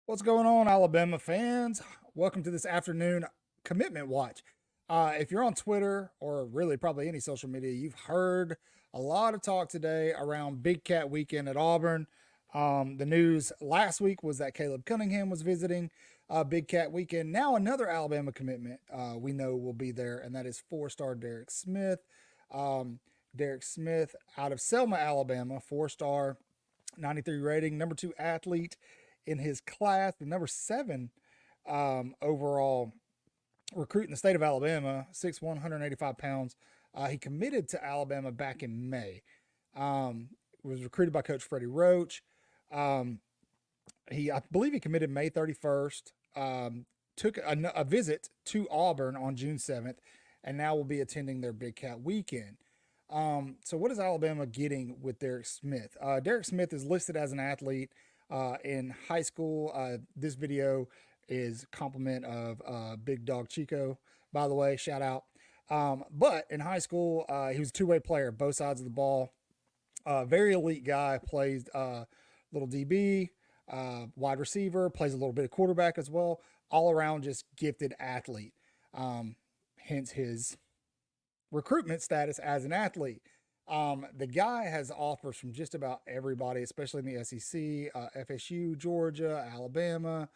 What's going on, Alabama fans? Welcome to this afternoon commitment watch. If you're on Twitter or really probably any social media, you've heard a lot of talk today around Big Cat Weekend at Auburn. The news last week was that Caleb Cunningham was visiting Big Cat Weekend. Now, another Alabama commitment we know will be there, and that is four-star Derick Smith. Um, Derick Smith out of Selma, Alabama, four-star 93 rating, number two athlete in his class, the number seven overall recruit in the state of Alabama, 6'1", 185 pounds. He committed to Alabama back in May. Was recruited by Coach Freddie Roach. Um, I believe he committed May 31st. Took a visit to Auburn on June 7th, and now will be attending their Big Cat Weekend. So what is Alabama getting with Derick Smith? Derick Smith is listed as an athlete in high school. This video is compliment of Big Dog Chico, by the way, shout out. But in high school, he was a two-way player, both sides of the ball. Very elite guy, plays little DB, wide receiver, plays a little bit of quarterback as well. All around, just gifted athlete. Hence his recruitment status as an athlete. The guy has offers from just about everybody, especially in the SEC, FSU, Georgia, Alabama,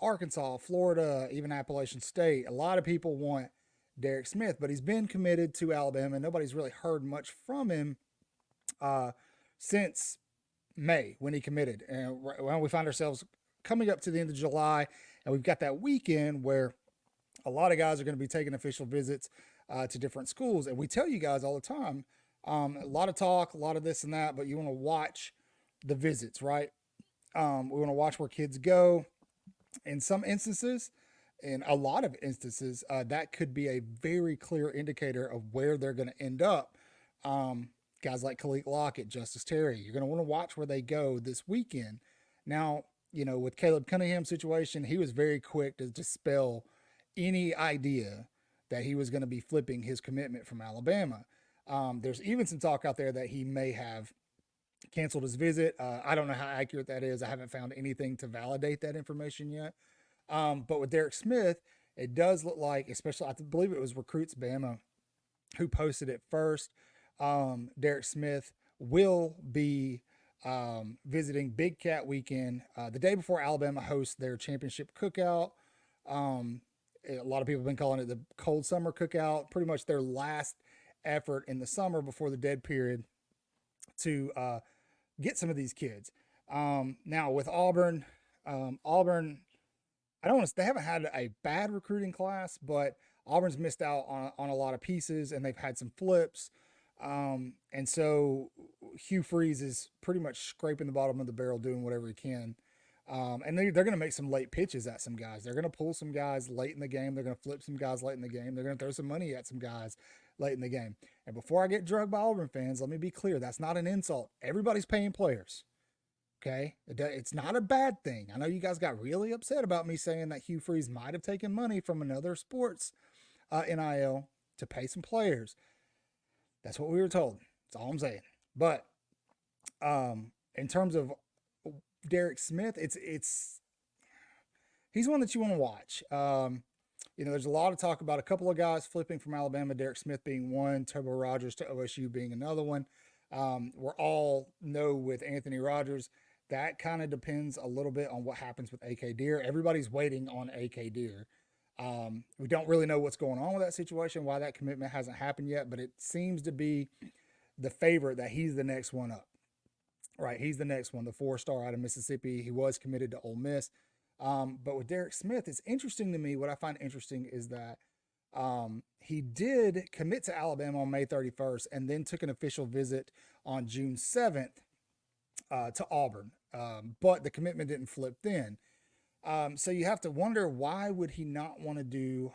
Arkansas, Florida, even Appalachian State. A lot of people want Derick Smith, but he's been committed to Alabama. Nobody's really heard much from him uh, since May when he committed. And well, we find ourselves coming up to the end of July, and we've got that weekend where a lot of guys are going to be taking official visits to different schools. And we tell you guys all the time, a lot of talk, a lot of this and that, but you want to watch the visits, right? We want to watch where kids go. In some instances, in a lot of instances, that could be a very clear indicator of where they're going to end up. Guys like Khalid Lockett, Justice Terry, you're going to want to watch where they go this weekend. Now, with Caleb Cunningham's situation, he was very quick to dispel any idea that he was going to be flipping his commitment from Alabama. There's even some talk out there that he may have canceled his visit. I don't know how accurate that is. I haven't found anything to validate that information yet. But with Derick Smith, it does look like, especially I believe it was Recruits Bama who posted it first. Derick Smith will be visiting Big Cat Weekend the day before Alabama hosts their championship cookout. A lot of people have been calling it the cold summer cookout, pretty much their last effort in the summer before the dead period to get some of these kids. Now with Auburn, Auburn, I don't want to. They haven't had a bad recruiting class, but Auburn's missed out on a lot of pieces, and they've had some flips. And so Hugh Freeze is pretty much scraping the bottom of the barrel, doing whatever he can. And they're going to make some late pitches at some guys. They're going to pull some guys late in the game. They're going to flip some guys late in the game. They're going to throw some money at some guys late in the game. And before I get drugged by Auburn fans, let me be clear. That's not an insult. Everybody's paying players. Okay. It's not a bad thing. I know you guys got really upset about me saying that Hugh Freeze might have taken money from another sports NIL to pay some players. That's what we were told. That's all I'm saying. But in terms of Derick Smith, it's he's one that you want to watch. There's a lot of talk about a couple of guys flipping from Alabama, Derick Smith being one, Turbo Rogers to OSU being another one. We're all know with Anthony Rogers, that kind of depends a little bit on what happens with AK Deer. Everybody's waiting on AK Deer. We don't really know what's going on with that situation, why that commitment hasn't happened yet, but it seems to be the favorite that he's the next one up. Right, he's the next one, the four-star out of Mississippi. He was committed to Ole Miss. But with Derick Smith, it's interesting to me. What I find interesting is that he did commit to Alabama on May 31st and then took an official visit on June 7th to Auburn. But the commitment didn't flip then. So you have to wonder, why would he not want to do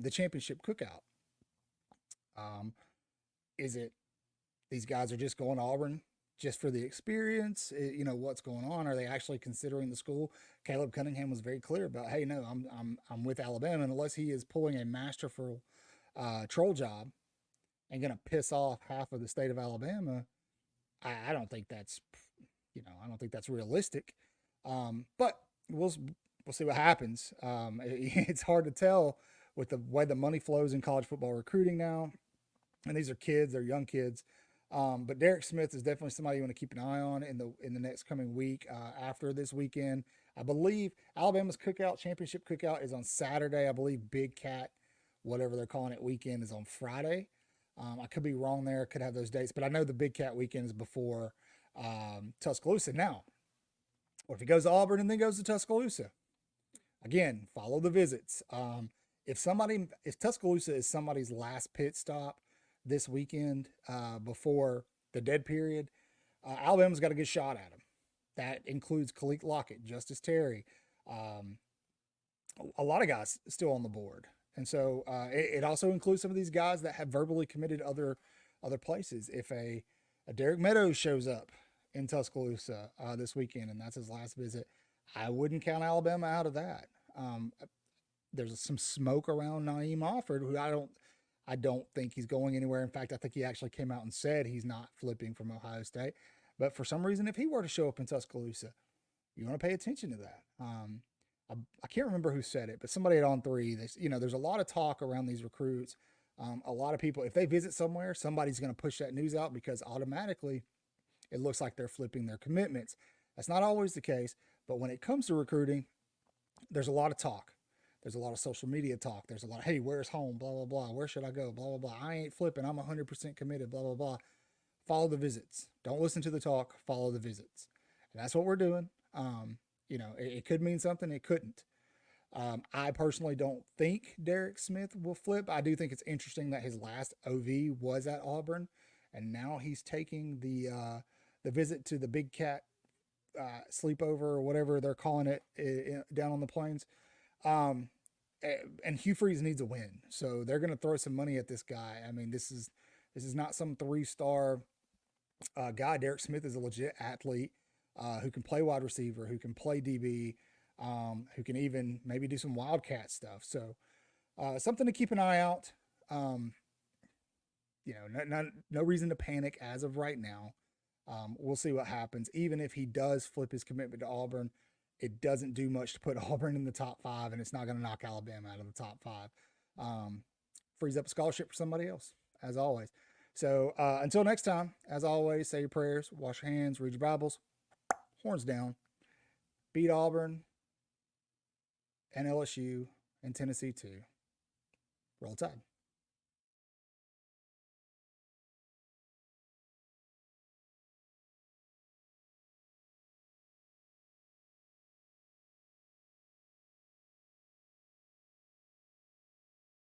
the championship cookout? Um, is it these guys are just going to Auburn just for the experience? What's going on? Are they actually considering the school? Caleb Cunningham was very clear about, hey, no, I'm with Alabama, and unless he is pulling a masterful troll job and going to piss off half of the state of Alabama, I don't think that's I don't think that's realistic. But we'll see what happens. It's hard to tell with the way the money flows in college football recruiting now, and these are kids, they're young kids. But Derick Smith is definitely somebody you want to keep an eye on in the next coming week after this weekend. I believe Alabama's cookout championship cookout is on Saturday. I believe Big Cat, whatever they're calling it, weekend is on Friday. I could be wrong there. Could have those dates, but I know the Big Cat weekend is before Tuscaloosa. Now, or if he goes to Auburn and then goes to Tuscaloosa, again, follow the visits. If Tuscaloosa is somebody's last pit stop this weekend before the dead period, Alabama's got a good shot at him. That includes Khalid Lockett, Justice Terry, um, a lot of guys still on the board, and so it also includes some of these guys that have verbally committed other places. If a Derek Meadows shows up in Tuscaloosa this weekend and that's his last visit, I wouldn't count Alabama out of that. There's some smoke around Naeem Offord, who I don't think he's going anywhere. In fact, I think he actually came out and said he's not flipping from Ohio State. But for some reason, if he were to show up in Tuscaloosa, you want to pay attention to that. I can't remember who said it, but somebody at On Three, there's a lot of talk around these recruits. A lot of people, if they visit somewhere, somebody's going to push that news out because automatically it looks like they're flipping their commitments. That's not always the case, but when it comes to recruiting, there's a lot of talk. There's a lot of social media talk. There's a lot of, hey, where's home? Blah, blah, blah. Where should I go? Blah, blah, blah. I ain't flipping. I'm 100% committed. Blah, blah, blah. Follow the visits. Don't listen to the talk. Follow the visits. And that's what we're doing. It could mean something. It couldn't. I personally don't think Derick Smith will flip. I do think it's interesting that his last OV was at Auburn, and now he's taking the visit to the Big Cat sleepover or whatever they're calling it down on the plains. Um, and Hugh Freeze needs a win, so they're going to throw some money at this guy. I mean, this is not some 3-star guy. Derick Smith is a legit athlete who can play wide receiver, who can play DB, who can even maybe do some wildcat stuff. So something to keep an eye out. Um, no reason to panic as of right now. We'll see what happens. Even if he does flip his commitment to Auburn, it doesn't do much to put Auburn in the top 5, and it's not going to knock Alabama out of the top 5. Um, Frees up a scholarship for somebody else, as always. So until next time, as always, say your prayers, wash your hands, read your Bibles, horns down, beat Auburn and LSU and Tennessee too. Roll Tide.